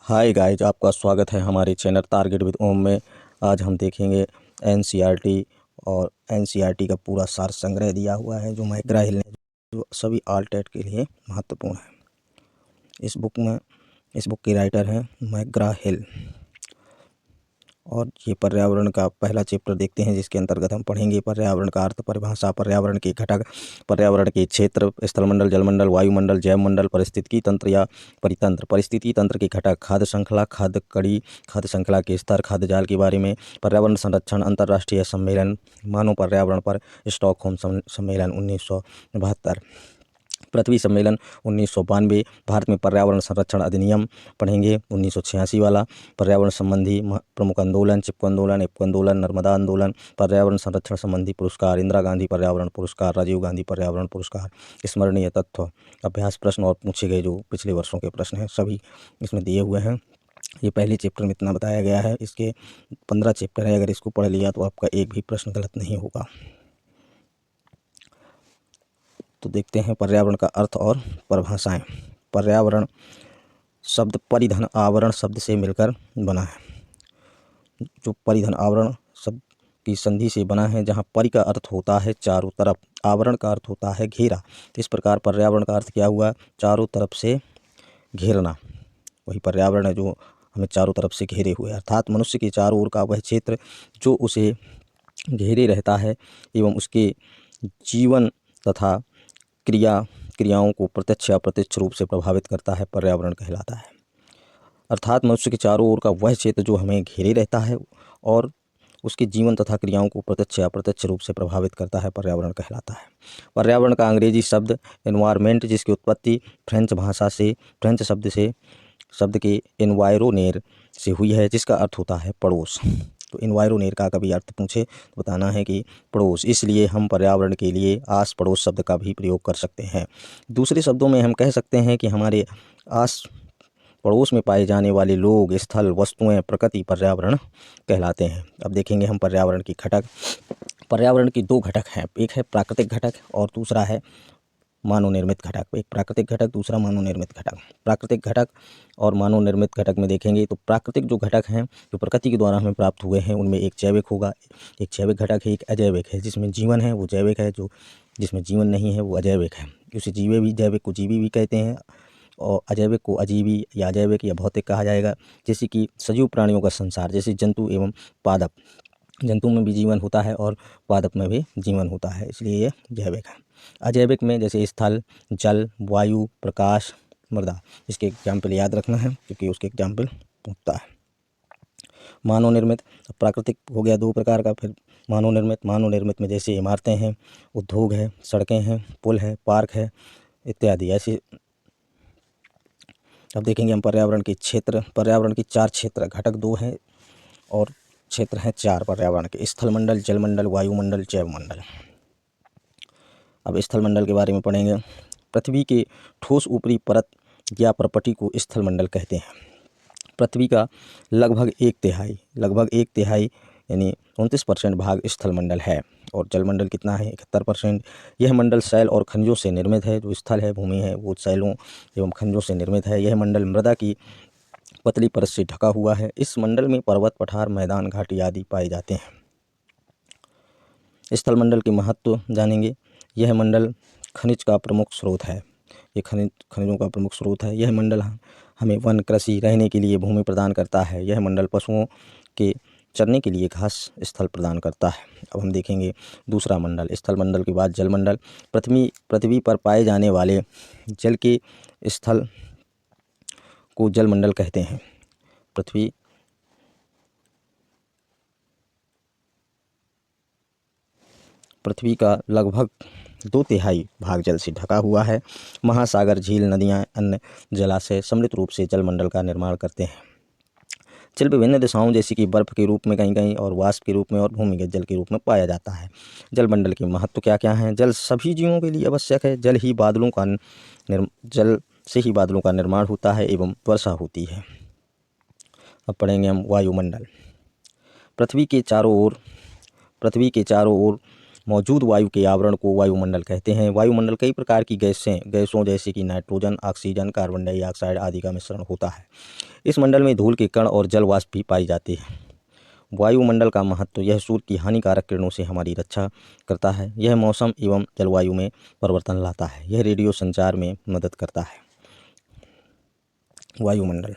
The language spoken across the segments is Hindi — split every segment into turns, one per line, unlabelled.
हाय गाइज, आपका स्वागत है हमारे चैनल टारगेट विद ओम में। आज हम देखेंगे एनसीईआरटी और एनसीईआरटी का पूरा सार संग्रह दिया हुआ है जो मैकग्रा हिल ने, जो सभी ऑल टेट के लिए महत्वपूर्ण है। इस बुक के राइटर हैं मैकग्रा हिल। और ये पर्यावरण का पहला चैप्टर देखते हैं, जिसके अंतर्गत हम पढ़ेंगे पर्यावरण का अर्थ, परिभाषा, पर्यावरण के घटक, पर्यावरण के क्षेत्र, स्थलमंडल, जलमंडल, वायुमंडल, जैवमंडल, परिस्थितिकी तंत्र या परितंत्र, परिस्थिति तंत्र के घटक, खाद्य श्रृंखला, खाद्य कड़ी, खाद्य श्रृंखला के स्तर, खाद्य जाल के बारे में, पर्यावरण संरक्षण, अंतर्राष्ट्रीय सम्मेलन, मानव पर्यावरण पर स्टॉकहोम सम्मेलन 1972, पृथ्वी सम्मेलन 1992, भारत में पर्यावरण संरक्षण अधिनियम पढ़ेंगे 1986 वाला, पर्यावरण संबंधी प्रमुख आंदोलन, चिपको आंदोलन, इपको आंदोलन, नर्मदा आंदोलन, पर्यावरण संरक्षण संबंधी पुरस्कार, इंदिरा गांधी पर्यावरण पुरस्कार, राजीव गांधी पर्यावरण पुरस्कार, स्मरणीय तत्व, अभ्यास प्रश्न और पूछे गए जो पिछले वर्षों के प्रश्न हैं सभी इसमें दिए हुए हैं। ये पहले चैप्टर में इतना बताया गया है, इसके 15 चैप्टर है। अगर इसको पढ़ लिया तो आपका एक भी प्रश्न गलत नहीं होगा। तो देखते हैं पर्यावरण का अर्थ और परिभाषाएं। पर्यावरण शब्द परिधन आवरण शब्द से मिलकर बना है। जो परिधन आवरण शब्द की संधि से बना है, जहां परि का अर्थ होता है चारों तरफ, आवरण का अर्थ होता है घेरा। तो इस प्रकार पर्यावरण का अर्थ क्या हुआ? चारों तरफ से घेरना। वही पर्यावरण है जो हमें चारों तरफ से घेरे हुए, अर्थात मनुष्य के चारों ओर का वह क्षेत्र जो उसे घेरे रहता है एवं उसके जीवन तथा क्रियाओं को प्रत्यक्ष या अप्रत्यक्ष रूप से प्रभावित करता है, पर्यावरण कहलाता है। अर्थात मनुष्य के चारों ओर का वह क्षेत्र जो हमें घेरे रहता है और उसके जीवन तथा क्रियाओं को प्रत्यक्ष या अप्रत्यक्ष रूप से प्रभावित करता है, पर्यावरण कहलाता है। पर्यावरण का अंग्रेजी शब्द एनवायरमेंट, जिसकी उत्पत्ति फ्रेंच शब्द के एनवायरोनेर से हुई है, जिसका अर्थ होता है पड़ोस। तो एनवायरोनेर का कभी अर्थ पूछे तो बताना है कि पड़ोस। इसलिए हम पर्यावरण के लिए आस पड़ोस शब्द का भी प्रयोग कर सकते हैं। दूसरे शब्दों में हम कह सकते हैं कि हमारे आस पड़ोस में पाए जाने वाले लोग, स्थल, वस्तुएं, प्रकृति पर्यावरण कहलाते हैं। अब देखेंगे हम पर्यावरण की घटक। पर्यावरण की दो घटक हैं, एक है प्राकृतिक घटक और दूसरा है मानव निर्मित घटक। एक प्राकृतिक घटक, दूसरा मानव निर्मित घटक। प्राकृतिक घटक और मानव निर्मित घटक में देखेंगे तो प्राकृतिक जो घटक हैं, जो प्रकृति के द्वारा हमें प्राप्त हुए हैं, उनमें एक जैविक होगा, एक जैविक घटक है, एक अजैविक है। जिसमें जीवन है वो जैविक है, जो जिसमें जीवन नहीं है वो अजैविक है। उसे जैविक को जीवी भी कहते हैं और अजैविक को अजीवी या अजैविक या भौतिक कहा जाएगा। जैसे कि सजीव प्राणियों का संसार, जैसे जंतु एवं पादप। जंतु में भी जीवन होता है और पादप में भी जीवन होता है, इसलिए ये जैविक है। अजैविक में जैसे स्थल, जल, वायु, प्रकाश, मृदा। इसके एग्जाम्पल याद रखना है क्योंकि उसके एग्जाम्पल पूछता है। मानव निर्मित, प्राकृतिक हो गया दो प्रकार का। फिर मानव निर्मित में जैसे इमारतें हैं, उद्योग है, सड़कें हैं, पुल है, पार्क है इत्यादि ऐसे। अब देखेंगे हम पर्यावरण के क्षेत्र। पर्यावरण की 4 क्षेत्र, घटक 2 हैं और क्षेत्र हैं 4 पर्यावरण के: स्थलमंडल, जलमंडल, वायुमंडल, जैवमंडल। अब स्थलमंडल के बारे में पढ़ेंगे। पृथ्वी के ठोस ऊपरी परत या प्रपटी को स्थलमंडल कहते हैं। पृथ्वी का लगभग एक तिहाई यानी 29% भाग स्थलमंडल है। और जलमंडल कितना है? 71%। यह मंडल शैल और खनिजों से निर्मित है। जो स्थल है, भूमि है, वो शैलों एवं खनिजों से निर्मित है। यह मंडल मृदा की पतली परत से ढका हुआ है। इस मंडल में पर्वत, पठार, मैदान, घाटी आदि पाए जाते हैं। स्थलमंडल के महत्व जानेंगे। यह मंडल खनिज का प्रमुख स्रोत है। ये खनिजों का प्रमुख स्रोत है। यह मंडल हमें वन, कृषि, रहने के लिए भूमि प्रदान करता है। यह मंडल पशुओं के चरने के लिए घास स्थल प्रदान करता है। अब हम देखेंगे दूसरा मंडल, स्थलमंडल के बाद जलमंडल। पृथ्वी पर पाए जाने वाले जल के स्थल को जलमंडल कहते हैं। पृथ्वी का लगभग 2/3 भाग जल से ढका हुआ है। महासागर, झील, नदियाँ, अन्य जलाशय सम्मिलित रूप से जलमंडल का निर्माण करते हैं। जल विभिन्न दिशाओं जैसे कि बर्फ के रूप में कहीं और वाष्प के रूप में और भूमिगत जल के रूप में पाया जाता है। जलमंडल के महत्व क्या क्या हैं? जल सभी जीवों के लिए आवश्यक है। जल से ही बादलों का निर्माण होता है एवं वर्षा होती है। अब पढ़ेंगे हम वायुमंडल। पृथ्वी के चारों ओर मौजूद वायु के आवरण को वायुमंडल कहते हैं। वायुमंडल कई प्रकार की गैसों जैसे कि नाइट्रोजन, ऑक्सीजन, कार्बन डाइऑक्साइड आदि का मिश्रण होता है। इस मंडल में धूल के कण और जल वाष्प भी पाई जाती है। वायुमंडल का महत्व: यह सूर्य की हानिकारक किरणों से हमारी रक्षा करता है। यह मौसम एवं जलवायु में परिवर्तन लाता है। यह रेडियो संचार में मदद करता है। वायुमंडल।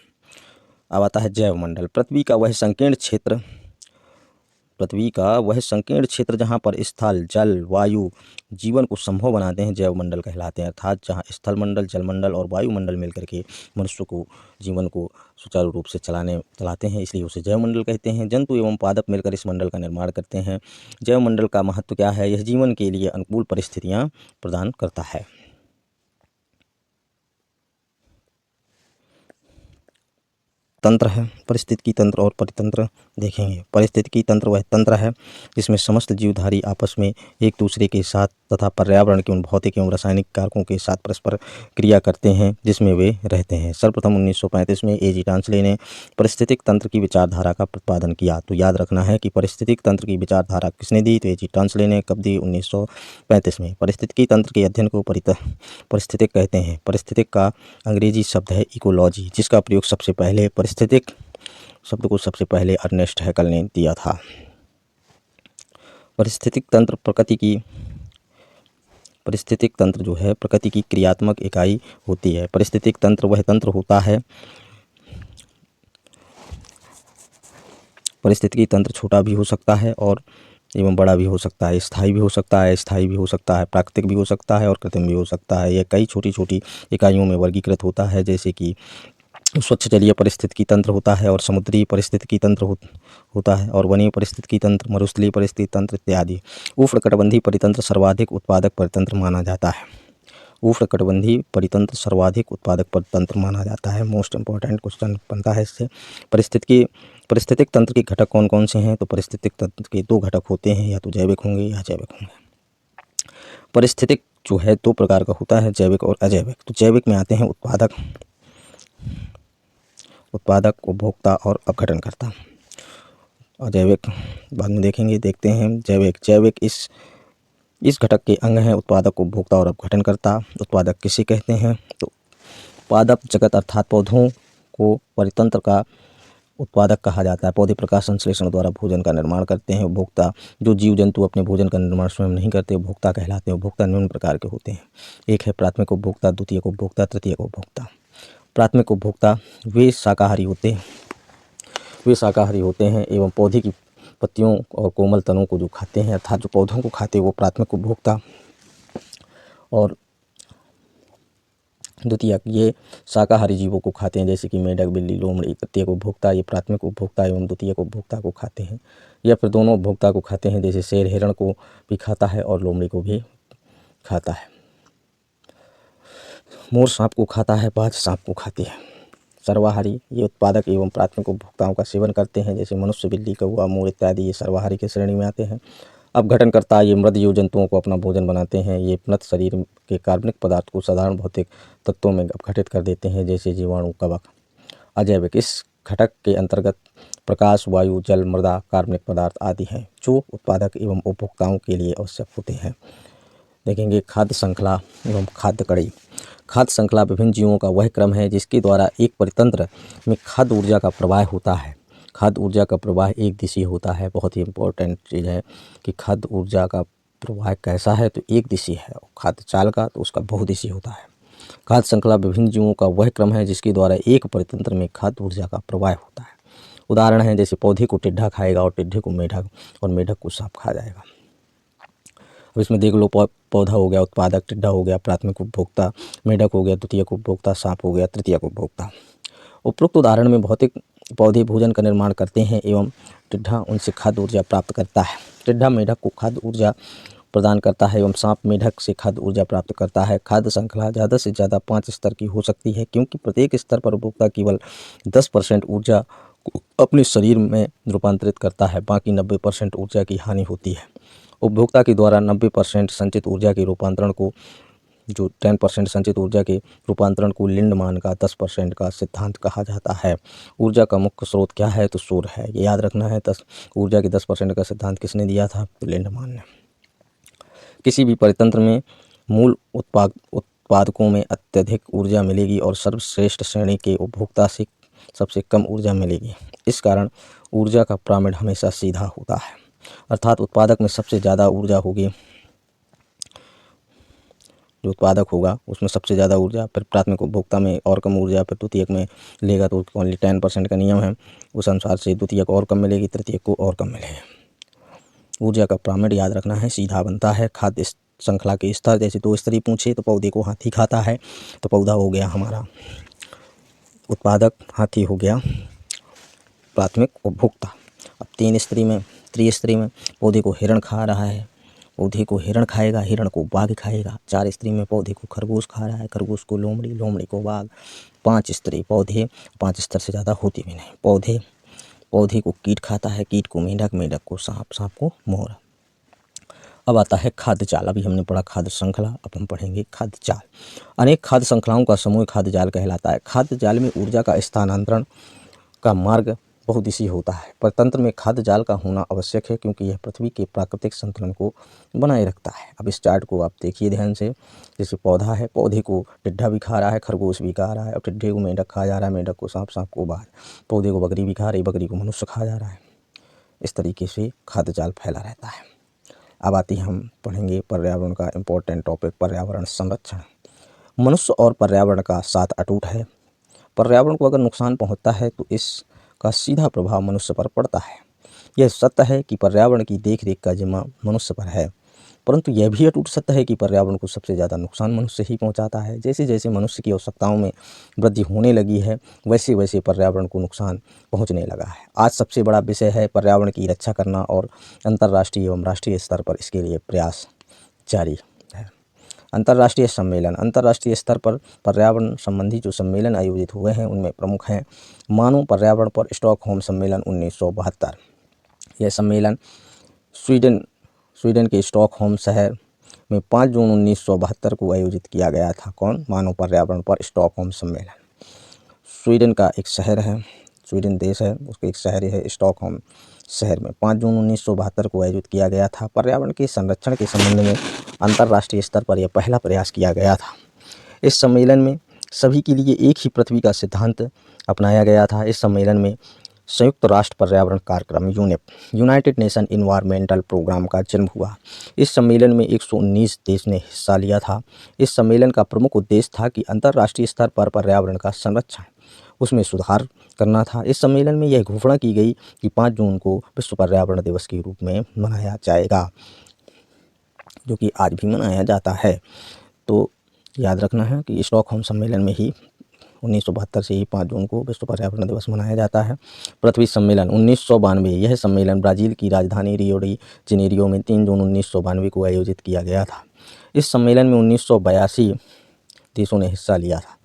अब आता है जैवमंडल। पृथ्वी का वह संकीर्ण क्षेत्र जहाँ पर स्थल, जल, वायु जीवन को संभव बनाते हैं जैवमंडल कहलाते हैं। अर्थात जहाँ स्थलमंडल, जलमंडल और वायुमंडल मिलकर के मनुष्य को जीवन को सुचारू रूप से चलाते हैं, इसलिए उसे जैवमंडल कहते हैं। जंतु एवं पादप मिलकर इस मंडल का निर्माण करते हैं। जैवमंडल का महत्व क्या है? यह जीवन के लिए अनुकूल परिस्थितियाँ प्रदान करता है। तंत्र है। पारिस्थितिकी तंत्र और परितंत्र देखेंगे। पारिस्थितिकी तंत्र वह तंत्र है जिसमें समस्त जीवधारी आपस में एक दूसरे के साथ तथा पर्यावरण के उन भौतिक एवं रासायनिक कारकों के साथ परस्पर क्रिया करते हैं जिसमें वे रहते हैं। सर्वप्रथम 1935 में A.G. टांसले ने पारिस्थितिक तंत्र की विचारधारा का प्रतिपादन किया। तो याद रखना है कि पारिस्थितिक तंत्र की विचारधारा किसने दी? तो A.G. टांसले ने। कब दी? 1935 में। पारिस्थितिकी तंत्र के अध्ययन को पारिस्थितिक कहते हैं। पारिस्थितिक का अंग्रेजी शब्द है इकोलॉजी, जिसका प्रयोग सबसे पहले पारिस्थितिक शब्द को सबसे पहले अर्नेस्ट हैकल ने दिया था। पारिस्थितिक तंत्र जो है प्रकृति की क्रियात्मक इकाई होती है। पारिस्थितिक तंत्र वह तंत्र होता है। पारिस्थितिकी तंत्र छोटा भी हो सकता है और एवं बड़ा भी हो सकता है, स्थायी भी हो सकता है, अस्थायी भी हो सकता है, प्राकृतिक भी हो सकता है और कृत्रिम भी हो सकता है। यह कई छोटी छोटी इकाइयों में वर्गीकृत होता है, जैसे कि स्वच्छ जलीय पारिस्थितिकी तंत्र होता है और समुद्री पारिस्थितिकी तंत्र होता है और वनीय पारिस्थितिकी तंत्र, मरुस्थलीय पारिस्थितिकी तंत्र इत्यादि। उष्णकटिबंधीय परितंत्र सर्वाधिक उत्पादक परितंत्र माना जाता है। उष्णकटिबंधीय परितंत्र सर्वाधिक उत्पादक परितंत्र माना जाता है। मोस्ट इंपॉर्टेंट क्वेश्चन बनता है इससे। पारिस्थितिक तंत्र के घटक कौन कौन से हैं? तो पारिस्थितिक तंत्र के दो घटक होते हैं, या तो जैविक होंगे या अजैविक होंगे। पारिस्थितिक जो है दो प्रकार का होता है, जैविक और अजैविक। तो जैविक में आते हैं उत्पादक, उपभोक्ता और अपघटनकर्ता। अजैविक बाद में देखेंगे। देखते हैं जैविक इस घटक के अंग हैं उत्पादक, उपभोक्ता और अपघटनकर्ता। उत्पादक किसे कहते हैं? तो पादप जगत अर्थात पौधों को परितंत्र का उत्पादक कहा जाता है। पौधे प्रकाश संश्लेषण द्वारा भोजन का निर्माण करते हैं। उपभोक्ता जो जीव जंतु अपने भोजन का निर्माण स्वयं नहीं करते, उपभोक्ता कहलाते हैं। उपभोक्ता निम्न प्रकार के होते हैं। एक है प्राथमिक उपभोक्ता, द्वितीयक उपभोक्ता, तृतीयक उपभोक्ता। प्राथमिक उपभोक्ता वे शाकाहारी होते हैं एवं पौधे की पत्तियों और कोमल तनों को जो खाते हैं, अर्थात जो पौधों को खाते हैं वो प्राथमिक उपभोक्ता। और द्वितीयक ये शाकाहारी जीवों को खाते हैं, जैसे कि मेढक, बिल्ली, लोमड़ी। तृतीयक उपभोक्ता ये प्राथमिक उपभोक्ता एवं द्वितीयक उपभोक्ता को खाते हैं, या फिर दोनों उपभोक्ता को खाते हैं, जैसे शेर हिरण को भी खाता है और लोमड़ी को भी खाता है। मोर सांप को खाता है, बाज सांप को खाती है। सर्वाहारी ये उत्पादक एवं प्राथमिक उपभोक्ताओं का सेवन करते हैं, जैसे मनुष्य, बिल्ली, कौवा, मोर इत्यादि ये सर्वाहारी की श्रेणी में आते हैं। अपघटनकर्ता ये मृत जीव जंतुओं को अपना भोजन बनाते हैं। ये मृत शरीर के कार्बनिक पदार्थ को साधारण भौतिक तत्वों में अपघटित कर देते हैं, जैसे जीवाणु, कवक। अजैविक इस घटक के अंतर्गत प्रकाश, वायु, जल, मृदा, कार्बनिक पदार्थ आदि हैं जो उत्पादक एवं उपभोक्ताओं के लिए आवश्यक होते हैं। देखेंगे खाद्य श्रृंखला एवं खाद्य कड़ी। खाद्य श्रृंखला विभिन्न जीवों का वह क्रम है जिसके द्वारा एक परितंत्र में खाद्य ऊर्जा का प्रवाह होता है। खाद्य ऊर्जा का प्रवाह एक दिशीय होता है। बहुत ही इंपॉर्टेंट चीज़ है कि खाद्य ऊर्जा का प्रवाह कैसा है, तो एक दिशीय है। खाद्य चाल का तो उसका बहुदिशीय होता है। खाद्य श्रृंखला विभिन्न जीवों का वह क्रम है जिसके द्वारा एक परितंत्र में खाद्य ऊर्जा का प्रवाह होता है। उदाहरण है जैसे पौधे को टिड्डा खाएगा और टिड्डे को मेढक, और मेढक को सांप खा जाएगा। अब इसमें देख लो, पौधा हो गया उत्पादक, टिड्डा हो गया प्राथमिक उपभोक्ता, मेढक हो गया द्वितीयक उपभोक्ता, सांप हो गया तृतीयक उपभोक्ता। उपरोक्त उदाहरण में भौतिक पौधे भोजन का निर्माण करते हैं एवं टिड्डा उनसे खाद्य ऊर्जा प्राप्त करता है। टिड्डा मेढक को खाद्य ऊर्जा प्रदान करता है एवं सांप मेढक से खाद्य ऊर्जा प्राप्त करता है। खाद्य श्रृंखला ज़्यादा से ज़्यादा 5 स्तर की हो सकती है, क्योंकि प्रत्येक स्तर पर उपभोक्ता केवल 10% ऊर्जा को अपने शरीर में रूपांतरित करता है, बाकी 90% ऊर्जा की हानि होती है। उपभोक्ता के द्वारा 90% संचित ऊर्जा के रूपांतरण को, जो 10% संचित ऊर्जा के रूपांतरण को लिंडमान का 10% का सिद्धांत कहा जाता है। ऊर्जा का मुख्य स्रोत क्या है? तो सूर्य है। ये याद रखना है। ऊर्जा के 10% का सिद्धांत किसने दिया था? तो लिंडमान ने। किसी भी परितंत्र में मूल उत्पादकों में अत्यधिक ऊर्जा मिलेगी और सर्वश्रेष्ठ श्रेणी के उपभोक्ता से सबसे कम ऊर्जा मिलेगी। इस कारण ऊर्जा का पिरामिड हमेशा सीधा होता है, अर्थात उत्पादक में सबसे ज़्यादा ऊर्जा होगी, जो उत्पादक होगा उसमें सबसे ज़्यादा ऊर्जा, फिर प्राथमिक उपभोक्ता में और कम ऊर्जा, फिर द्वितीयक में लेगा तो ओनली 10% का नियम है, उस अनुसार से द्वितीयक और कम मिलेगी, तृतीयक को और कम मिलेगी। ऊर्जा का पिरामिड याद रखना है सीधा बनता है। खाद्य श्रृंखला के स्तर, जैसे 2 स्तरीय पूछे तो पौधे को हाथी खाता है, तो पौधा हो गया हमारा उत्पादक, हाथी हो गया प्राथमिक उपभोक्ता। अब 3 स्तरीय में, त्रिस्तरीय में पौधे को हिरण खा रहा है, पौधे को हिरण खाएगा, हिरण को बाघ खाएगा। 4 स्तरीय में पौधे को खरगोश खा रहा है, खरगोश को लोमड़ी, लोमड़ी को बाघ। 5 स्तरीय पौधे, 5 स्तर से ज़्यादा होती भी नहीं। पौधे को कीट खाता है, कीट को मेंढक, मेंढक को सांप, सांप को मोर। अब आता है खाद्य जाल। अभी हमने पढ़ा खाद्य श्रृंखला, अब हम पढ़ेंगे खाद्य जाल। अनेक खाद्य श्रृंखलाओं का समूह खाद्य जाल कहलाता है। खाद्य जाल में ऊर्जा का स्थानांतरण का मार्ग बहुदिशीय होता है। परतंत्र में खाद्य जाल का होना आवश्यक है, क्योंकि यह पृथ्वी के प्राकृतिक संतुलन को बनाए रखता है। अब इस चार्ट को आप देखिए ध्यान से। जैसे पौधा है, पौधे को टिड्डा भी खा रहा है, खरगोश भी खा रहा है, और टिड्डे को मेंढक खा जा रहा है, मेंढक को सांप, सांप को बाघ। पौधे को बकरी भी खा रही, बकरी को मनुष्य खा जा रहा है। इस तरीके से खाद्य जाल फैला रहता है। अब आती हम पढ़ेंगे पर्यावरण का इम्पोर्टेंट टॉपिक, पर्यावरण संरक्षण। मनुष्य और पर्यावरण का साथ अटूट है। पर्यावरण को अगर नुकसान पहुंचता है तो इसका सीधा प्रभाव मनुष्य पर पड़ता है। यह सत्य है कि पर्यावरण की देखरेख का जिम्मा मनुष्य पर है, परंतु यह भी अटूट सत्य है कि पर्यावरण को सबसे ज़्यादा नुकसान मनुष्य ही पहुंचाता है। जैसे जैसे मनुष्य की आवश्यकताओं में वृद्धि होने लगी है, वैसे वैसे पर्यावरण को नुकसान पहुंचने लगा है। आज सबसे बड़ा विषय है पर्यावरण की रक्षा करना, और अंतर्राष्ट्रीय एवं राष्ट्रीय स्तर पर इसके लिए प्रयास जारी है। अंतर्राष्ट्रीय सम्मेलन, अंतर्राष्ट्रीय स्तर पर पर्यावरण संबंधी जो सम्मेलन आयोजित हुए हैं उनमें प्रमुख हैं मानव पर्यावरण पर स्टॉकहोम सम्मेलन 1972। यह सम्मेलन स्वीडन के स्टॉकहोम शहर में 5 जून 1972 को आयोजित किया गया था। कौन? मानव पर्यावरण पर स्टॉकहोम सम्मेलन। स्वीडन का एक शहर है, स्वीडन देश है, उसके एक शहर है स्टॉकहोम शहर में 5 जून 1972 को आयोजित किया गया था। पर्यावरण के संरक्षण के संबंध में अंतर्राष्ट्रीय स्तर पर यह पहला प्रयास किया गया था। इस सम्मेलन में सभी के लिए एक ही पृथ्वी का सिद्धांत अपनाया गया था। इस सम्मेलन में संयुक्त राष्ट्र पर्यावरण कार्यक्रम UNEP, United Nation Environmental Programme का जन्म हुआ। इस सम्मेलन में 119 देश ने हिस्सा लिया था। इस सम्मेलन का प्रमुख उद्देश्य था कि अंतर्राष्ट्रीय स्तर पर पर्यावरण का संरक्षण, उसमें सुधार करना था। इस सम्मेलन में यह घोषणा की गई कि 5 जून को विश्व पर्यावरण दिवस के रूप में मनाया जाएगा, जो कि आज भी मनाया जाता है। तो याद रखना है कि स्टॉकहोम सम्मेलन में ही 1972 से ही 5 जून को विश्व पर्यावरण दिवस मनाया जाता है। पृथ्वी सम्मेलन 1992, यह सम्मेलन ब्राज़ील की राजधानी रियो डी जेनेरियो में 3 जून 1992 को आयोजित किया गया था। इस सम्मेलन में 1982 देशों ने हिस्सा लिया था।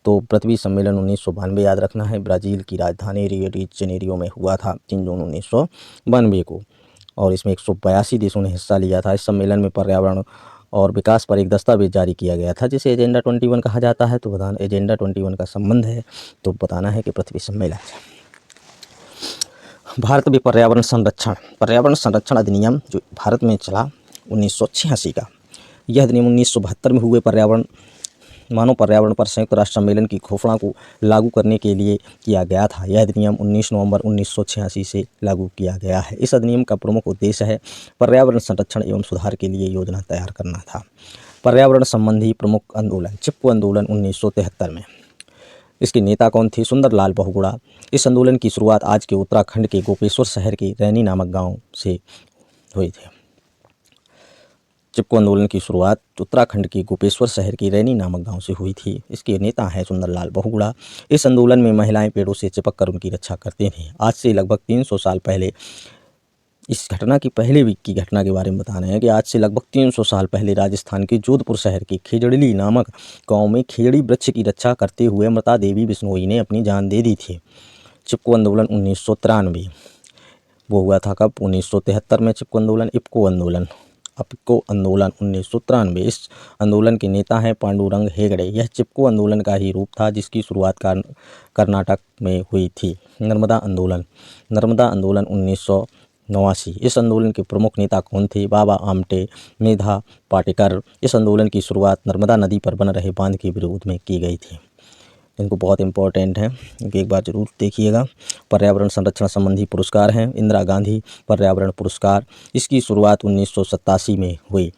तो पृथ्वी सम्मेलन 1992 याद रखना है, ब्राज़ील की राजधानी रियो डी जेनेरियो में हुआ था 3 जून 1992 को, और इसमें 182 देशों ने हिस्सा लिया था। इस सम्मेलन में पर्यावरण और विकास पर एक दस्तावेज जारी किया गया था, जिसे एजेंडा 21 कहा जाता है। तो बताना एजेंडा 21 का संबंध है, तो बताना है कि पृथ्वी सम्मेलन से। भारत में पर्यावरण संरक्षण अधिनियम जो भारत में चला 1986 का, यह अधिनियम 1972 में हुए मानव पर्यावरण पर संयुक्त राष्ट्र सम्मेलन की घोषणा को लागू करने के लिए किया गया था। यह अधिनियम 19 नवंबर 1986 से लागू किया गया है। इस अधिनियम का प्रमुख उद्देश्य है पर्यावरण संरक्षण एवं सुधार के लिए योजना तैयार करना था। पर्यावरण संबंधी प्रमुख आंदोलन, चिपको आंदोलन 1973 में। इसके नेता कौन थे? सुंदरलाल बहुगुणा। इस आंदोलन की शुरुआत आज के उत्तराखंड के गोपेश्वर शहर के रैनी नामक गाँव से हुई थी। चिपको आंदोलन की शुरुआत उत्तराखंड के गोपेश्वर शहर के रैनी नामक गांव से हुई थी। इसके नेता हैं सुंदरलाल बहुगुणा। इस आंदोलन में महिलाएं पेड़ों से चिपक कर उनकी रक्षा करती थीं। आज से लगभग 300 साल पहले, इस घटना की पहले वीक की घटना के बारे में बताना है कि आज से लगभग 300 साल पहले राजस्थान के जोधपुर शहर के खेजड़ली नामक गाँव में खेजड़ी वृक्ष की रक्षा करते हुए मृता देवी बिश्नोई ने अपनी जान दे दी थी। चिपको आंदोलन 1993 वो हुआ था कब? 1973 में चिपको आंदोलन। इपको आंदोलन 1993। इस आंदोलन के नेता हैं पांडुरंग हेगड़े। यह चिपको आंदोलन का ही रूप था, जिसकी शुरुआत कर्नाटक में हुई थी। नर्मदा आंदोलन 1900 1989। इस आंदोलन के प्रमुख नेता कौन थे? बाबा आमटे, मेधा पाटेकर। इस आंदोलन की शुरुआत नर्मदा नदी पर बन रहे बांध के विरोध में की गई थी। इनको बहुत इंपॉर्टेंट है, इनकी एक बार जरूर देखिएगा। पर्यावरण संरक्षण संबंधी पुरस्कार हैं इंदिरा गांधी पर्यावरण पुरस्कार। इसकी शुरुआत 1987 में हुई।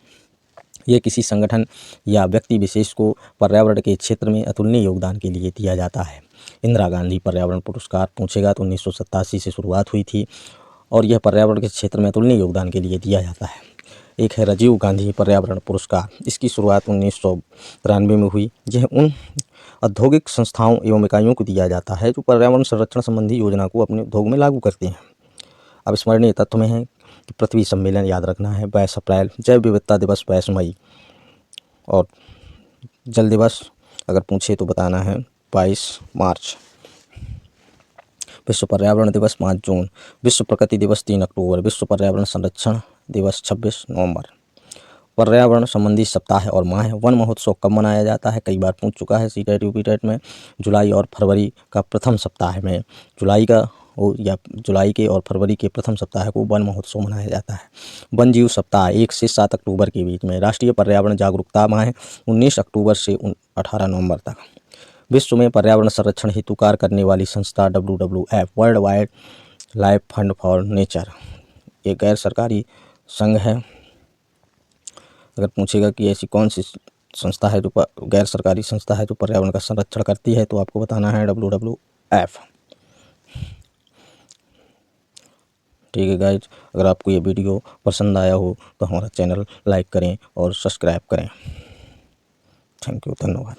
ये किसी संगठन या व्यक्ति विशेष को पर्यावरण के क्षेत्र में अतुलनीय योगदान के लिए दिया जाता है। इंदिरा गांधी पर्यावरण पुरस्कार पूछेगा तो 1987 से शुरुआत हुई थी और यह पर्यावरण के क्षेत्र में अतुलनीय योगदान के लिए दिया जाता है। एक है राजीव गांधी पर्यावरण पुरस्कार। इसकी शुरुआत 1993 में हुई। यह उन औद्योगिक संस्थाओं एवं इकाइयों को दिया जाता है जो पर्यावरण संरक्षण संबंधी योजना को अपने उद्योग में लागू करते हैं। अब स्मरणीय तत्व में है कि पृथ्वी सम्मेलन याद रखना है 22 अप्रैल, जैव विविधता दिवस 22 मई, और जल दिवस अगर पूछे तो बताना है 22 मार्च। विश्व पर्यावरण दिवस 5 जून, विश्व प्रकृति दिवस 3 अक्टूबर, विश्व पर्यावरण संरक्षण दिवस 26 नवंबर। पर्यावरण संबंधी सप्ताह और माह है। वन महोत्सव कब मनाया जाता है? कई बार पूछ चुका है सीटेट यूपीटेट में। जुलाई और फरवरी का प्रथम सप्ताह में, जुलाई के और फरवरी के प्रथम सप्ताह को वन महोत्सव मनाया जाता है। वन जीव सप्ताह 1 से 7 अक्टूबर के बीच में। राष्ट्रीय पर्यावरण जागरूकता माह 19 अक्टूबर से 18 नवंबर तक। विश्व में पर्यावरण संरक्षण हेतु कार्य करने वाली संस्था WWF world wide life fund for nature. एक गैर सरकारी संघ है। अगर पूछेगा कि ऐसी कौन सी संस्था है जो गैर सरकारी संस्था है जो पर्यावरण का संरक्षण करती है, तो आपको बताना है WWF। ठीक है गाइज, अगर आपको ये वीडियो पसंद आया हो तो हमारा चैनल लाइक करें और सब्सक्राइब करें। थैंक यू, धन्यवाद।